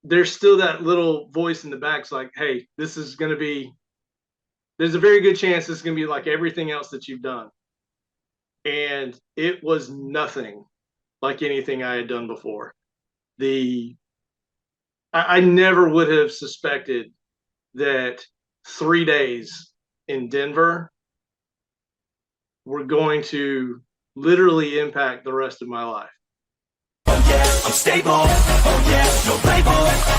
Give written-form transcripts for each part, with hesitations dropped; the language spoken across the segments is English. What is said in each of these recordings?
there's still that little voice in the back. It's like, hey, this is going to be, there's a very good chance this is going to be like everything else that you've done. And it was nothing like anything I had done before. I never would have suspected that 3 days in Denver were going to literally impact the rest of my life. Oh yeah, I'm stable. Oh yeah, no label.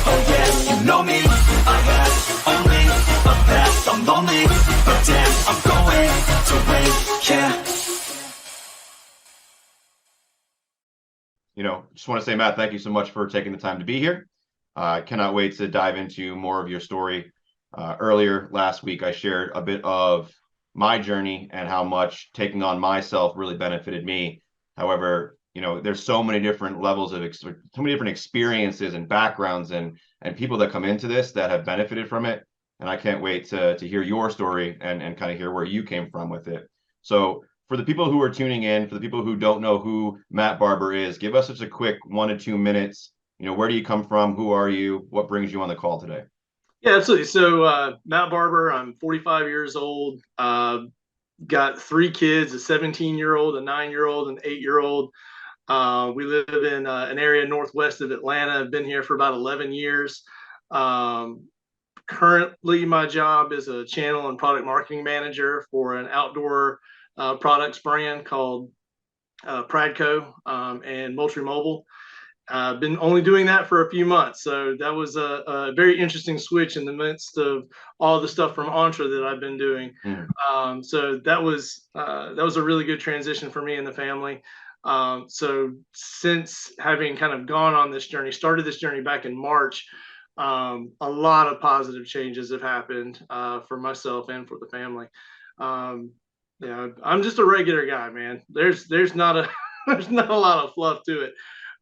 Oh yeah, you know me. I have only a past. I'm lonely, but damn, I'm going to win. Yeah. Just want to say, Matt, thank you so much for taking the time to be here. I cannot wait to dive into more of your story. Earlier last week, I shared a bit of my journey and how much taking on myself really benefited me. However, there's so many different levels of so many different experiences and backgrounds and people that come into this that have benefited from it. And I can't wait to hear your story and kind of hear where you came from with it. So for the people who are tuning in, for the people who don't know who Matt Barber is, give us just a quick 1 to 2 minutes. Where do you come from? Who are you? What brings you on the call today? Yeah, absolutely. So Matt Barber, I'm 45 years old. Got 3 kids, a 17-year-old, a 9-year-old, and an 8-year-old. We live in an area northwest of Atlanta. I've been here for about 11 years. Currently, my job is a channel and product marketing manager for an outdoor products brand called Pradco and Moultrie Mobile. I've been only doing that for a few months, so that was a very interesting switch in the midst of all the stuff from Entre that I've been doing. So that was a really good transition for me and the family. So since having kind of gone on this journey, started this journey back in March, a lot of positive changes have happened for myself and for the family. I'm just a regular guy, man. There's not a there's not a lot of fluff to it.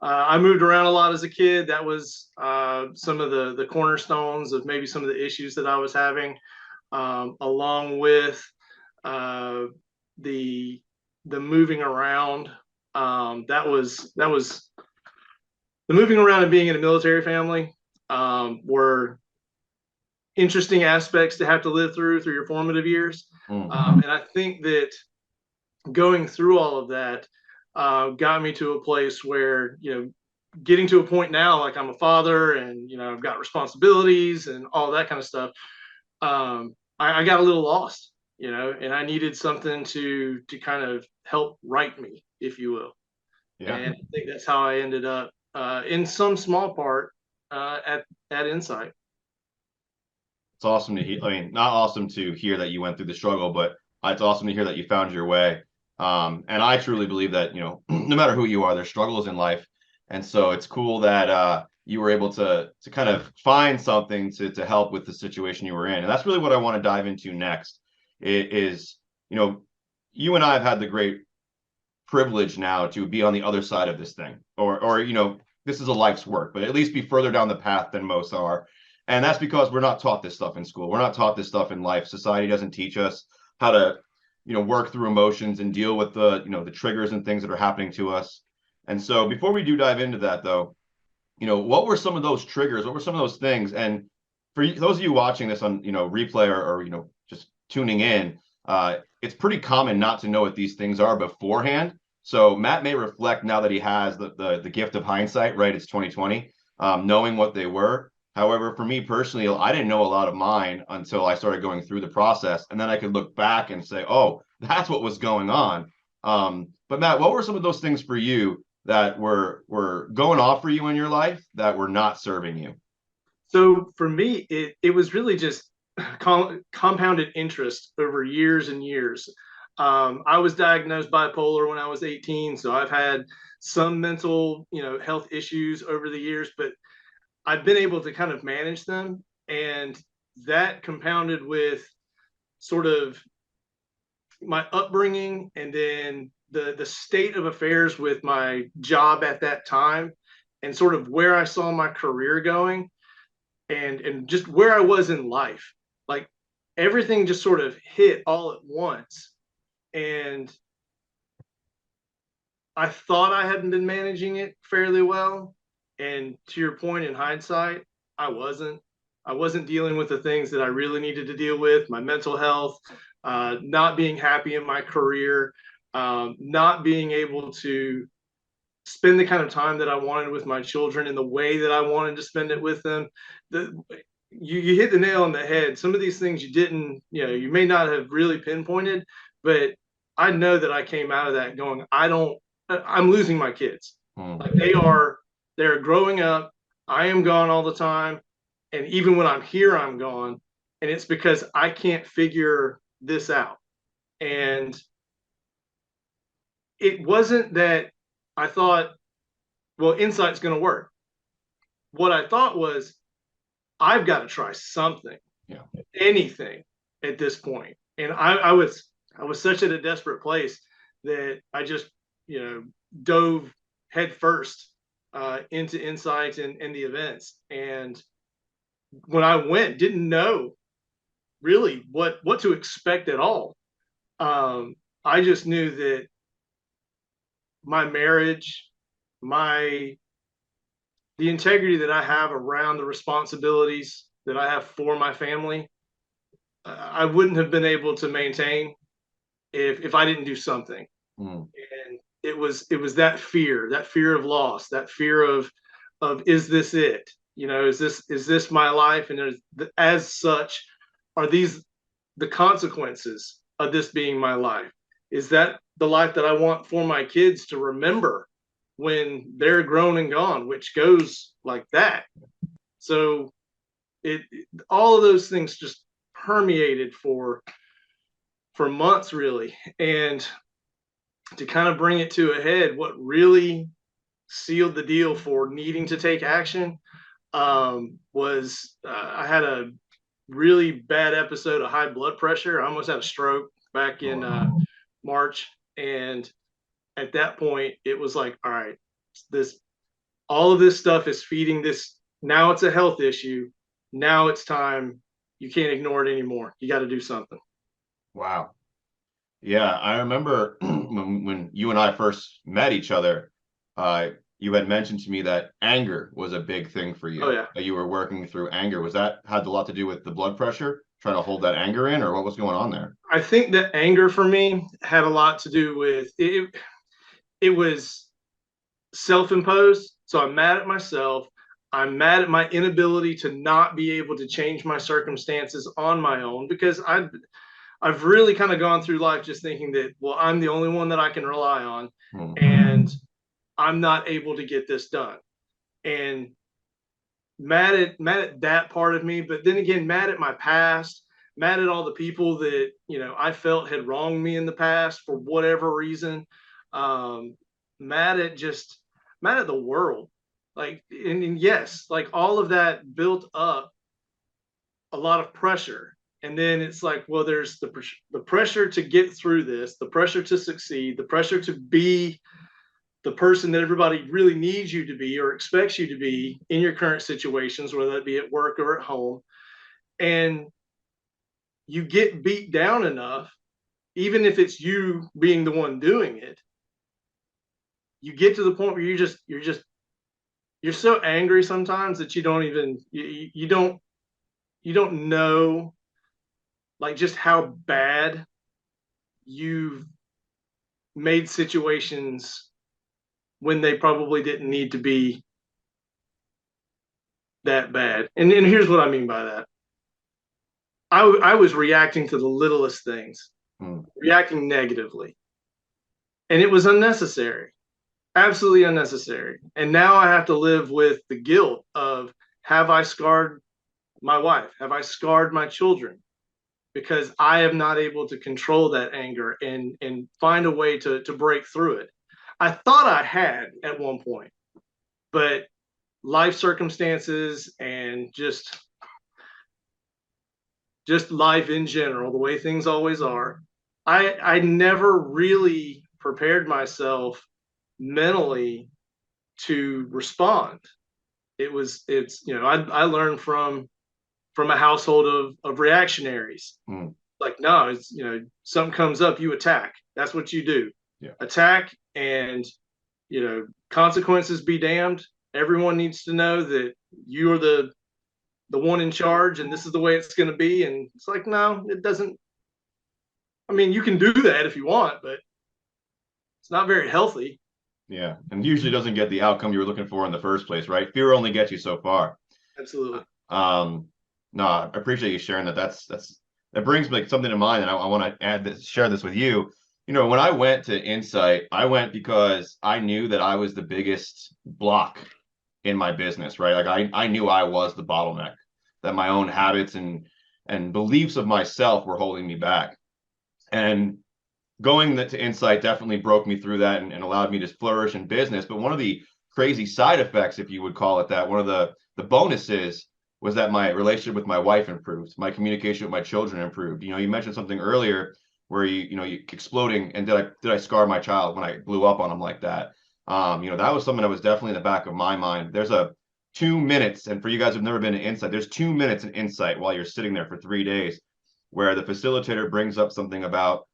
I moved around a lot as a kid. That was some of the cornerstones of maybe some of the issues that I was having, along with the moving around. That was the moving around and being in a military family were interesting aspects to have to live through your formative years. And I think that going through all of that got me to a place where, getting to a point now, like I'm a father and, I've got responsibilities and all that kind of stuff. I got a little lost, and I needed something to kind of help right me, if you will. Yeah. And I think that's how I ended up in some small part at Insight. It's awesome to hear. I mean, not awesome to hear that you went through the struggle, but it's awesome to hear that you found your way. And I truly believe that, no matter who you are, there's struggles in life. And so it's cool that you were able to kind of find something to help with the situation you were in. And that's really what I want to dive into next is, you and I have had the great privilege now to be on the other side of this thing, or this is a life's work, but at least be further down the path than most are. And that's because we're not taught this stuff in school. We're not taught this stuff in life. Society doesn't teach us how to, work through emotions and deal with the, the triggers and things that are happening to us. And so before we do dive into that though, what were some of those triggers? What were some of those things? And for those of you watching this on, replay or just tuning in, it's pretty common not to know what these things are beforehand. So Matt may reflect now that he has the gift of hindsight, right? It's 2020, knowing what they were. However, for me personally, I didn't know a lot of mine until I started going through the process. And then I could look back and say, oh, that's what was going on. But Matt, what were some of those things for you that were going off for you in your life that were not serving you? So for me, it was really just compounded interest over years and years. I was diagnosed bipolar when I was 18. So I've had some mental, health issues over the years, but I've been able to kind of manage them, and that compounded with sort of my upbringing and then the state of affairs with my job at that time and sort of where I saw my career going and just where I was in life. Like everything just sort of hit all at once. And I thought I hadn't been managing it fairly well. And to your point, in hindsight, I wasn't. I wasn't dealing with the things that I really needed to deal with, my mental health, not being happy in my career, not being able to spend the kind of time that I wanted with my children in the way that I wanted to spend it with them. You hit the nail on the head. Some of these things you didn't, you may not have really pinpointed, but I know that I came out of that going, I'm losing my kids. Like they're growing up. I am gone all the time. And even when I'm here, I'm gone. And it's because I can't figure this out. And it wasn't that I thought, well, Insight's going to work. What I thought was, I've got to try something, anything at this point. And I was such at a desperate place that I just, dove headfirst into Insight and the events. And when I went, didn't know really what to expect at all. I just knew that my marriage, the integrity that I have around the responsibilities that I have for my family, I wouldn't have been able to maintain if I didn't do something. And it was that fear of loss, that fear of is this it? Is this my life? And as such, are these the consequences of this being my life? Is that the life that I want for my kids to remember when they're grown and gone, which goes like that? So all of those things just permeated for months, really. And to kind of bring it to a head, what really sealed the deal for needing to take action was I had a really bad episode of high blood pressure. I almost had a stroke back in March. And at that point, it was like, all right, all of this stuff is feeding this. Now it's a health issue. Now it's time. You can't ignore it anymore. You got to do something. Wow. Yeah, I remember when you and I first met each other, you had mentioned to me that anger was a big thing for you. Oh, yeah. That you were working through anger. Was that had a lot to do with the blood pressure, trying to hold that anger in, or what was going on there? I think that anger for me had a lot to do with it. It was self-imposed. So I'm mad at myself. I'm mad at my inability to not be able to change my circumstances on my own, because I've really kind of gone through life just thinking that, well, I'm the only one that I can rely on, and I'm not able to get this done. And mad at that part of me, but then again, mad at my past, mad at all the people that, I felt had wronged me in the past for whatever reason. Mad at the world. Like, and yes, like all of that built up a lot of pressure. And then it's like, well, there's the pressure to get through this, the pressure to succeed, the pressure to be the person that everybody really needs you to be or expects you to be in your current situations, whether that be at work or at home. And you get beat down enough, even if it's you being the one doing it, you get to the point where you're so angry sometimes that you don't even, you don't know like just how bad you've made situations when they probably didn't need to be that bad. And here's what I mean by that. I was reacting to the littlest things, reacting negatively. And it was unnecessary, absolutely unnecessary. And now I have to live with the guilt of, have I scarred my wife? Have I scarred my children? Because I am not able to control that anger and find a way to break through it. I thought I had at one point, but life circumstances and just life in general, the way things always are, I never really prepared myself mentally to respond. I learned from a household of reactionaries. Like, no, it's, something comes up, you attack. That's what you do. Yeah. Attack, and, consequences be damned. Everyone needs to know that you're the the one in charge and this is the way it's going to be. And it's like, no, it doesn't. I mean, you can do that if you want, but it's not very healthy. Yeah, and usually doesn't get the outcome you were looking for in the first place, right? Fear only gets you so far. Absolutely. No, I appreciate you sharing that. That brings like something to mind, and I want to share this with you. You know, when I went to Insight, I went because I knew that I was the biggest block in my business, right? Like I knew I was the bottleneck, that my own habits and beliefs of myself were holding me back. And going to Insight definitely broke me through that and allowed me to flourish in business. But one of the crazy side effects, if you would call it that, one of the bonuses was that my relationship with my wife improved, my communication with my children improved. You know, you mentioned something earlier where you exploding, and did I scar my child when I blew up on him like that? You know, that was something that was definitely in the back of my mind. There's a 2 minutes, and for you guys who've never been to Insight, there's 2 minutes in Insight while you're sitting there for 3 days, where the facilitator brings up something about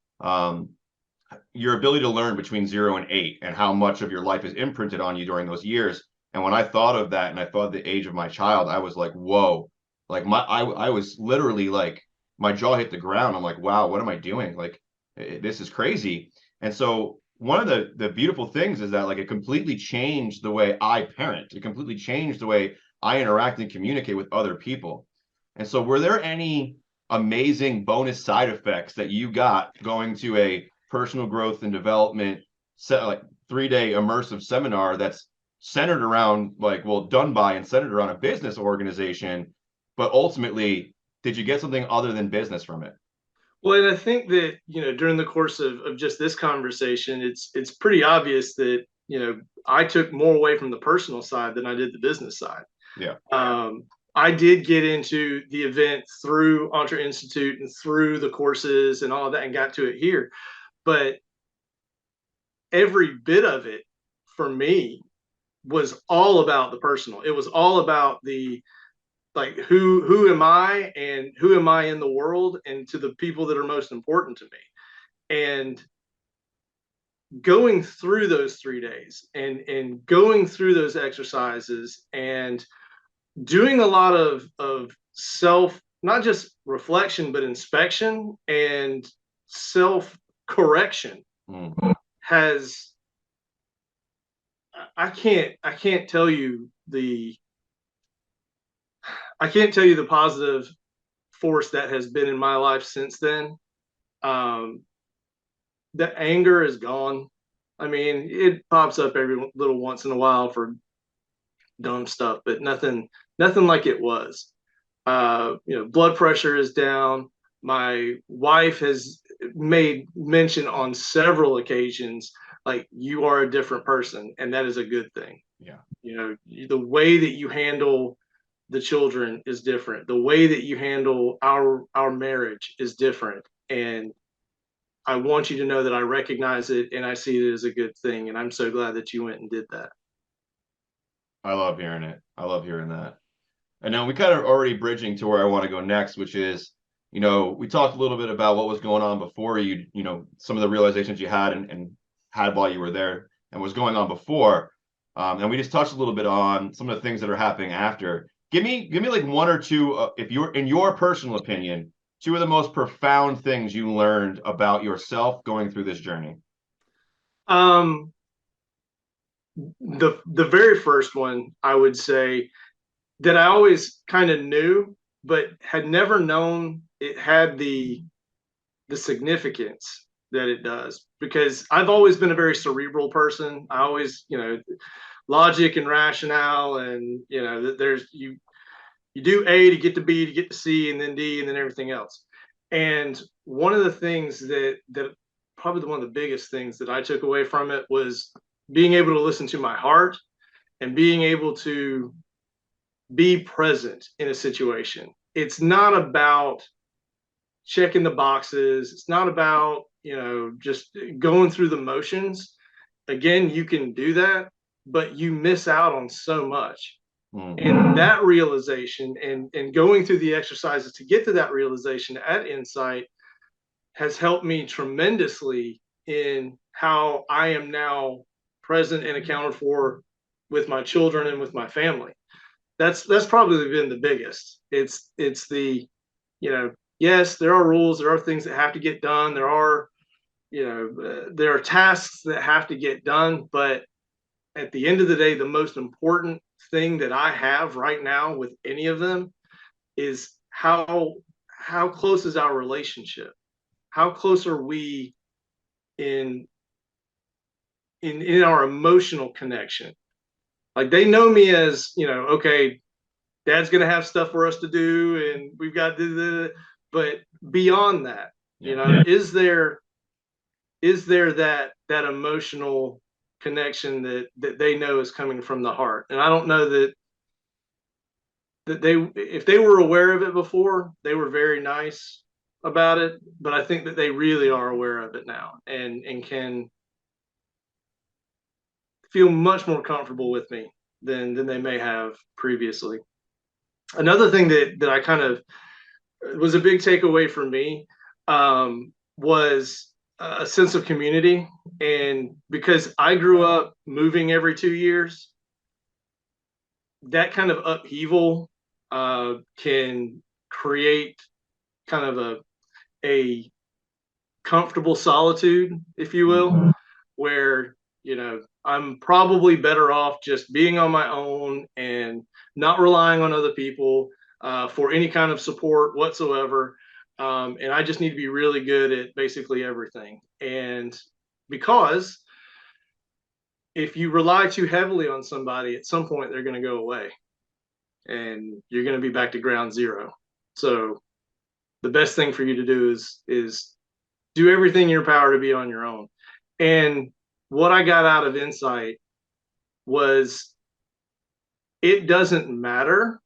your ability to learn between 0 and 8 and how much of your life is imprinted on you during those years. And when I thought of that and I thought of the age of my child, I was like, whoa, like I was literally like, my jaw hit the ground. I'm like, wow, what am I doing? Like, this is crazy. And so one of the beautiful things is that like it completely changed the way I parent. It completely changed the way I interact and communicate with other people. And so were there any amazing bonus side effects that you got going to a personal growth and development set, like 3-day immersive seminar that's centered around like, well, done by and centered around a business organization, but ultimately, did you get something other than business from it? Well, and I think that, during the course of just this conversation, it's pretty obvious that, I took more away from the personal side than I did the business side. Yeah. I did get into the event through Entre Institute and through the courses and all of that and got to it here. But every bit of it for me was all about the personal. It was all about the, like, who am I and who am I in the world and to the people that are most important to me. And going through those 3 days and going through those exercises and doing a lot of self, not just reflection, but inspection and self correction has, I can't tell you the positive force that has been in my life since then. The anger is gone. I mean, it pops up every little once in a while for dumb stuff, but nothing like it was. Blood pressure is down. My wife has made mention on several occasions, like, you are a different person, and that is a good thing. Yeah. The way that you handle the children is different. The way that you handle our marriage is different. And I want you to know that I recognize it and I see it as a good thing. And I'm so glad that you went and did that. I love hearing it. I love hearing that. And now we kind of already bridging to where I want to go next, which is, we talked a little bit about what was going on before you, some of the realizations you had and had while you were there and was going on before. And we just touched a little bit on some of the things that are happening after. Give me like one or two, if you're in your personal opinion, two of the most profound things you learned about yourself going through this journey. The very first one, I would say, that I always kind of knew, but had never known it had the significance that it does, because I've always been a very cerebral person. I always, logic and rationale, and there's you do A to get to B to get to C and then D and then everything else. And one of the things that probably one of the biggest things that I took away from it was being able to listen to my heart and being able to be present in a situation. It's not about checking the boxes. It's not about, just going through the motions. Again, you can do that, but you miss out on so much. And that realization and going through the exercises to get to that realization at Insight has helped me tremendously in how I am now present and accounted for with my children and with my family. that's probably been the biggest. It's the, yes, there are rules, there are things that have to get done, there are tasks that have to get done, but at the end of the day, the most important thing that I have right now with any of them is how close is our relationship? How close are we in in our emotional connection? Like, they know me as, okay, dad's going to have stuff for us to do and we've got to, but beyond that, is there that emotional connection that they know is coming from the heart? And I don't know that they, if they were aware of it before, they were very nice about it, but I think that they really are aware of it now, and can feel much more comfortable with me than they may have previously. Another thing that I kind of was a big takeaway for me, was a sense of community. And because I grew up moving every 2 years, that kind of upheaval can create kind of a comfortable solitude, if you will, where, I'm probably better off just being on my own and not relying on other people for any kind of support whatsoever. And I just need to be really good at basically everything. And because if you rely too heavily on somebody, at some point they're going to go away and you're going to be back to ground zero. So the best thing for you to do is do everything in your power to be on your own. And what I got out of Insight was, it doesn't matter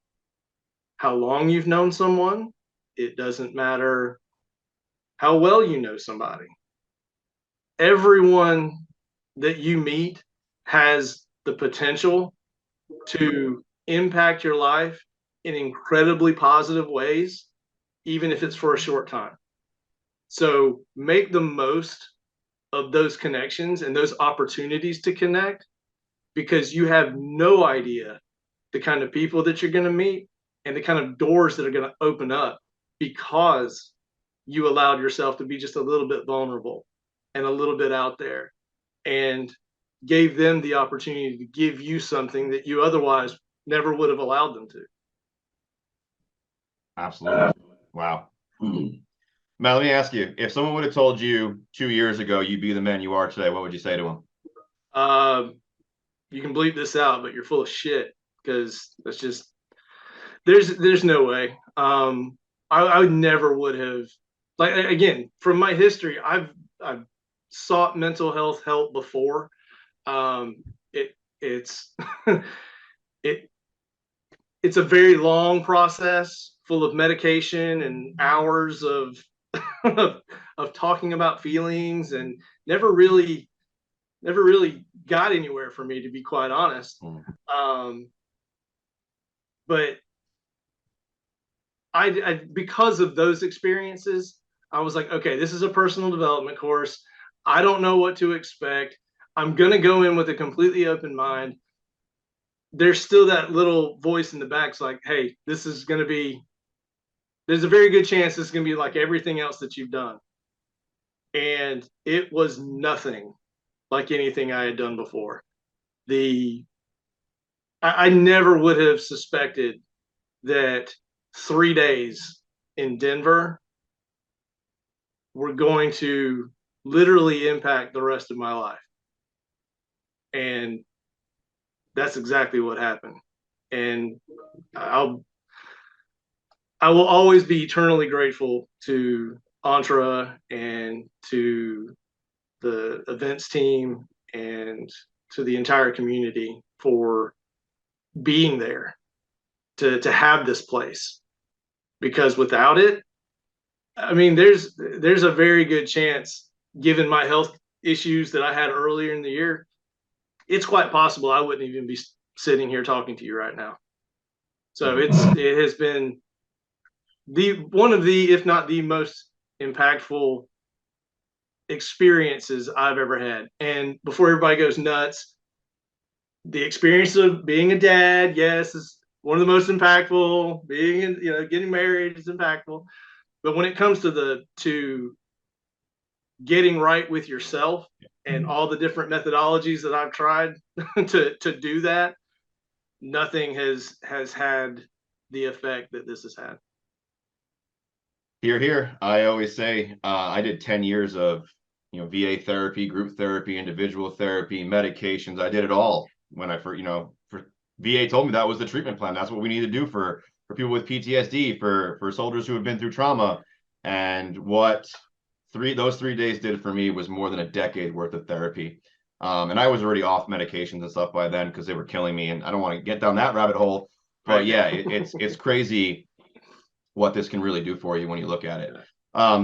how long you've known someone. It doesn't matter how well you know somebody. Everyone that you meet has the potential to impact your life in incredibly positive ways, even if it's for a short time. So make the most of those connections and those opportunities to connect, because you have no idea the kind of people that you're going to meet and the kind of doors that are going to open up because you allowed yourself to be just a little bit vulnerable and a little bit out there, and gave them the opportunity to give you something that you otherwise never would have allowed them to. Absolutely. Wow. Matt, let me ask you, if someone would have told you 2 years ago you'd be the man you are today, what would you say to them? You can bleep this out, but you're full of shit, because that's just, there's no way. I never would have, like, again, from my history, I've sought mental health help before. It's it's a very long process full of medication and hours of of talking about feelings, and never really got anywhere for me, to be quite honest. But I because of those experiences, I was like, okay, this is a personal development course. I don't know what to expect. I'm going to go in with a completely open mind. There's still that little voice in the back. It's like, hey, this is going to be, there's a very good chance this is going to be like everything else that you've done. And it was nothing like anything I had done before. I never would have suspected that 3 days in Denver were going to literally impact the rest of my life. And that's exactly what happened. And I will always be eternally grateful to Entre and to the events team and to the entire community for being there to have this place. Because without it, I mean, there's a very good chance, given my health issues that I had earlier in the year, it's quite possible I wouldn't even be sitting here talking to you right now. So it has been one of the, if not the most impactful experiences I've ever had. And before everybody goes nuts, the experience of being a dad, yes, one of the most impactful. Being in, getting married is impactful. But when it comes to getting right with yourself and all the different methodologies that I've tried to do that, nothing has had the effect that this has had. Here, here. I always say I did 10 years of VA therapy, group therapy, individual therapy, medications. I did it all when I first, for VA told me that was the treatment plan. That's what we need to do for people with PTSD, for soldiers who have been through trauma. And what those 3 days did for me was more than a decade worth of therapy. And I was already off medications and stuff by then because they were killing me. And I don't want to get down that rabbit hole. But Right. yeah, it's crazy what this can really do for you when you look at it.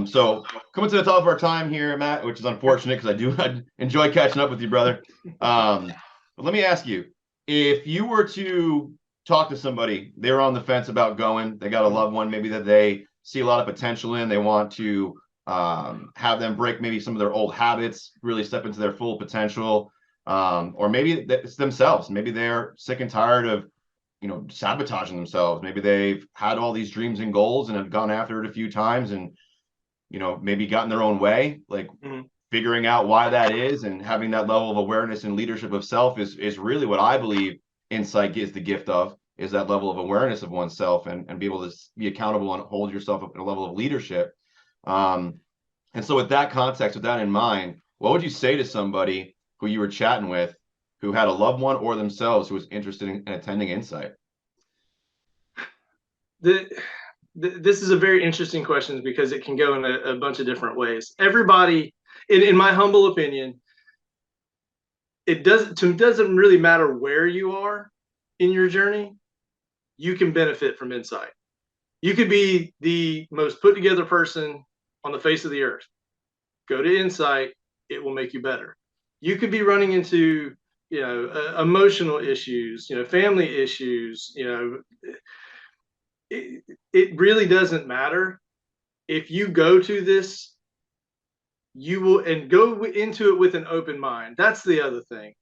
So coming to the top of our time here, Matt, which is unfortunate because I enjoy catching up with you, brother. But let me ask you, if you were to talk to somebody, they're on the fence about going, they got a loved one maybe that they see a lot of potential in, they want to have them break maybe some of their old habits, really step into their full potential, or maybe it's themselves. Maybe they're sick and tired of sabotaging themselves. Maybe they've had all these dreams and goals and have gone after it a few times and maybe gotten their own way. Like figuring out why that is and having that level of awareness and leadership of self is really what I believe Insight is the gift of, is that level of awareness of oneself and be able to be accountable and hold yourself up at a level of leadership. And so with that context, with that in mind, what would you say to somebody who you were chatting with who had a loved one or themselves who was interested in attending Insight? This is a very interesting question because it can go in a bunch of different ways. Everybody, in my humble opinion, it doesn't really matter where you are in your journey. You can benefit from Insight. You could be the most put together person on the face of the earth. Go to Insight, it will make you better. You could be running into emotional issues, family issues, it really doesn't matter. If you go to this, you will, and go into it with an open mind. That's the other thing.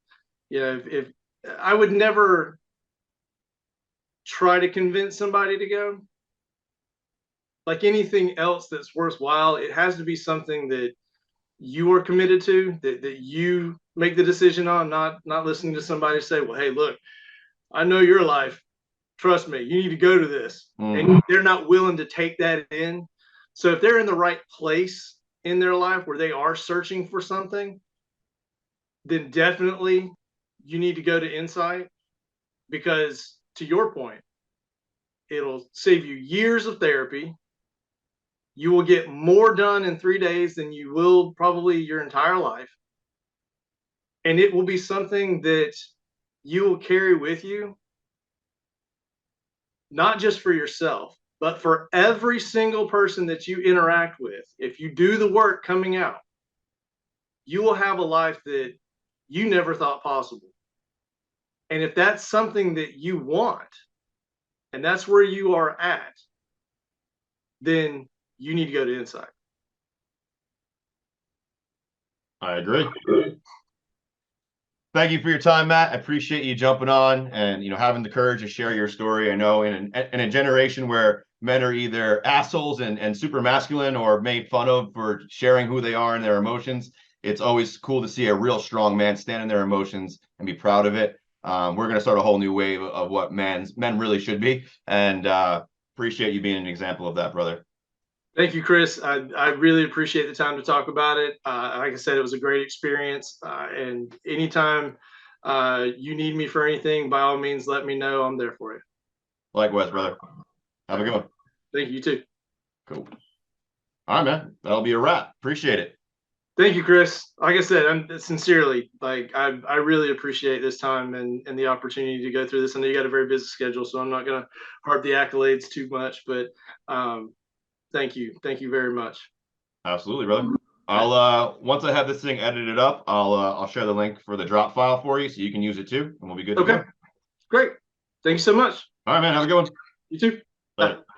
If I would never try to convince somebody to go. Like anything else that's worthwhile, it has to be something that you are committed to, that you make the decision on, not listening to somebody say, well, hey, look, I know your life. Trust me, you need to go to this. And they're not willing to take that in. So if they're in the right place in their life where they are searching for something, then definitely you need to go to Insight, because to your point, it'll save you years of therapy. You will get more done in 3 days than you will probably your entire life. And it will be something that you will carry with you, not just for yourself, but for every single person that you interact with. If you do the work coming out, you will have a life that you never thought possible. And if that's something that you want, and that's where you are at, then you need to go to Insight. I agree. Thank you for your time, Matt. I appreciate you jumping on and having the courage to share your story. I know in a generation where men are either assholes and super masculine or made fun of for sharing who they are and their emotions, it's always cool to see a real strong man stand in their emotions and be proud of it. We're going to start a whole new wave of what men really should be, and appreciate you being an example of that, brother. Thank you, Chris. I really appreciate the time to talk about it. Like I said, it was a great experience. And anytime you need me for anything, by all means, let me know. I'm there for you. Likewise, brother. Have a good one. Thank you, too. Cool. All right, man. That'll be a wrap. Appreciate it. Thank you, Chris. Like I said, I'm sincerely, I really appreciate this time and the opportunity to go through this. I know you got a very busy schedule, so I'm not going to harp the accolades too much, but thank you. Thank you very much. Absolutely, brother. I'll once I have this thing edited up, I'll share the link for the drop file for you so you can use it too, and we'll be good to go. Great. Thank you so much. All right, man. Have a good one. You too. Later. Bye.